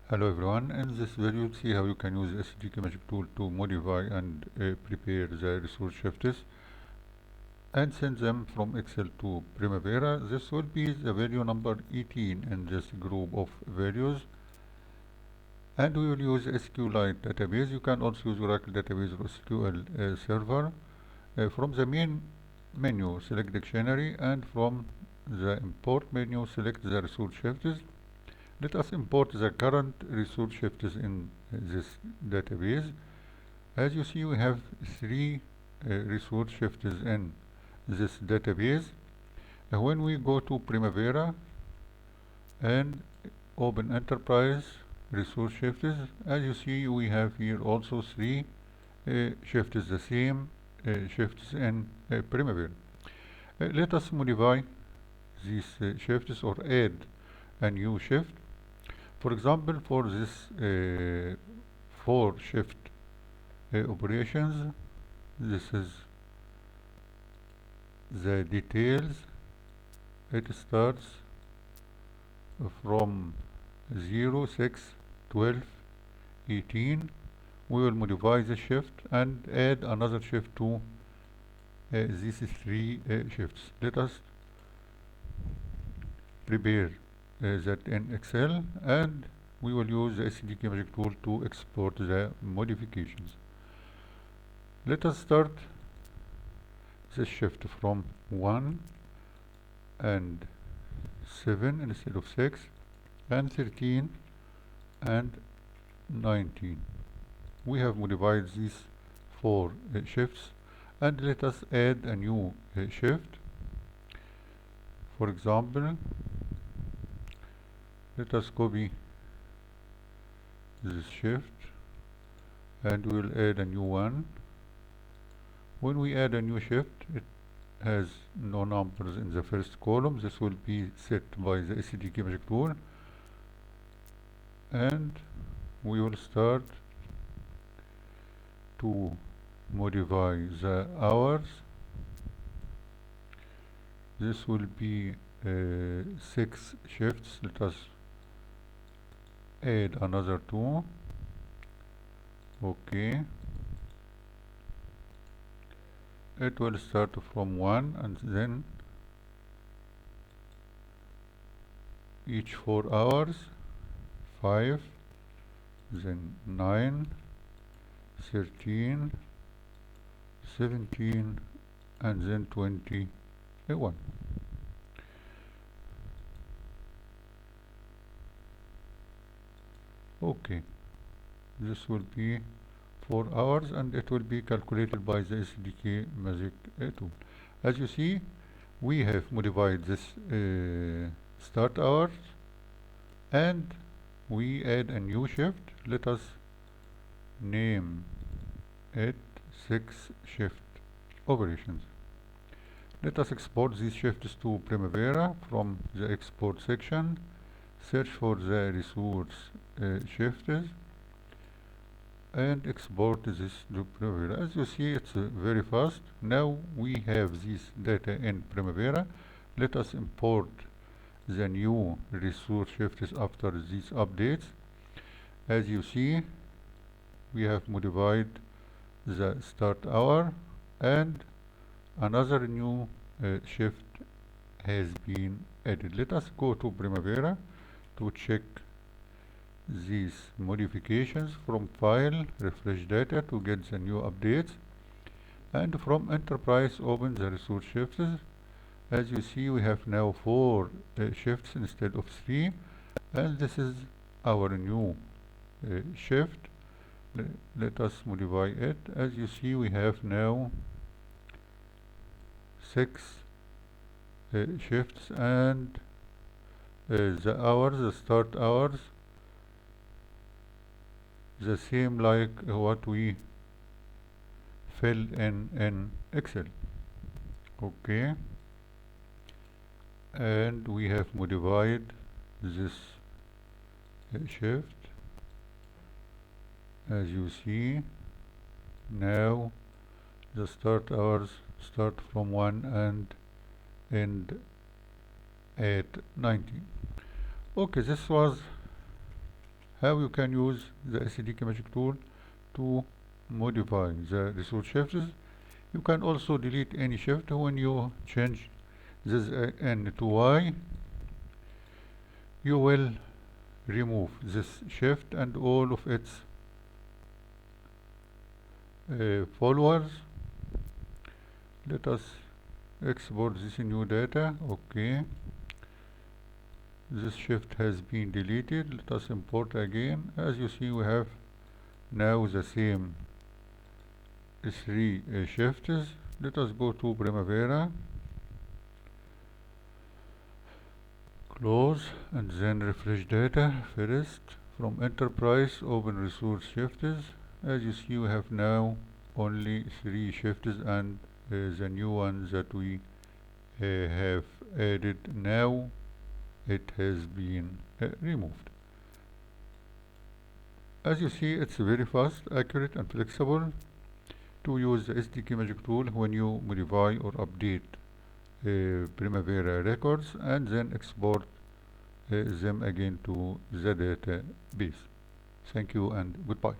Hello everyone, in this video we'll see how you can use SDK Magic Tool to modify and prepare the resource shifts and send them from Excel to Primavera. This will be the video number 18 in this group of videos, and we will use SQLite database. You can also use Oracle database or SQL server. From the main menu, select dictionary, and from the import menu, select the resource shifts. Let us import the current resource shifts in this database. As you see, we have three resource shifts in this database. When we go to Primavera and open Enterprise resource shifts, as you see, we have here also three shifts, the same shifts in Primavera. Let us modify these shifts or add a new shift. For example, for this 4 shift operations, this is the details. It starts from 0, 6, 12, 18. We will modify the shift and add another shift to these three shifts. Let us prepare that in Excel, and we will use the SDK Magic Tool to export the modifications. Let us start this shift from 1 and 7 instead of 6 and 13 and 19. We have modified these 4 shifts, and let us add a new shift. For example, let us copy this shift and we will add a new one. When we add a new shift, it has no numbers in the first column. This will be set by the SDK Magic Tool, and we will start to modify the hours. This will be 6 shifts. Let us add another 2. Okay, it will start from 1 and then each 4 hours 5, then 9, 13, 17 and then 21. Okay, this will be 4 hours and it will be calculated by the SDK Magic Tool. As you see, we have modified this start hours and we add a new shift. Let us name it 6 shift operations. Let us export these shifts to Primavera from the export section. Search for the resource shifts and export this to Primavera. As you see, it's very fast. Now we have this data in Primavera. Let us import the new resource shifts after these updates. As you see, we have modified the start hour and another new shift has been added. Let us go to Primavera to check these modifications. From File, Refresh Data to get the new updates, and from Enterprise open the resource shifts. As you see, we have now 4 shifts instead of 3, and this is our new shift. Let us modify it. As you see, we have now 6 shifts, and the hours, the start hours, the same like what we filled in Excel. Okay, and we have modified this shift. As you see, now the start hours start from 1 and end at 19. Okay, this was how you can use the SDK Magic Tool to modify the resource shifts. You can also delete any shift. When you change this N to Y, you will remove this shift and all of its followers. Let us export this new data. Okay, this shift has been deleted. Let us import again. As you see, we have now the same three shifts. Let us go to Primavera, close, and then refresh data. First, from enterprise, open resource shifts. As you see, we have now only three shifts, and the new one that we have added now, it has been removed. As you see, it's very fast, accurate, and flexible to use the SDK Magic Tool when you modify or update Primavera records and then export them again to the database. Thank you and goodbye.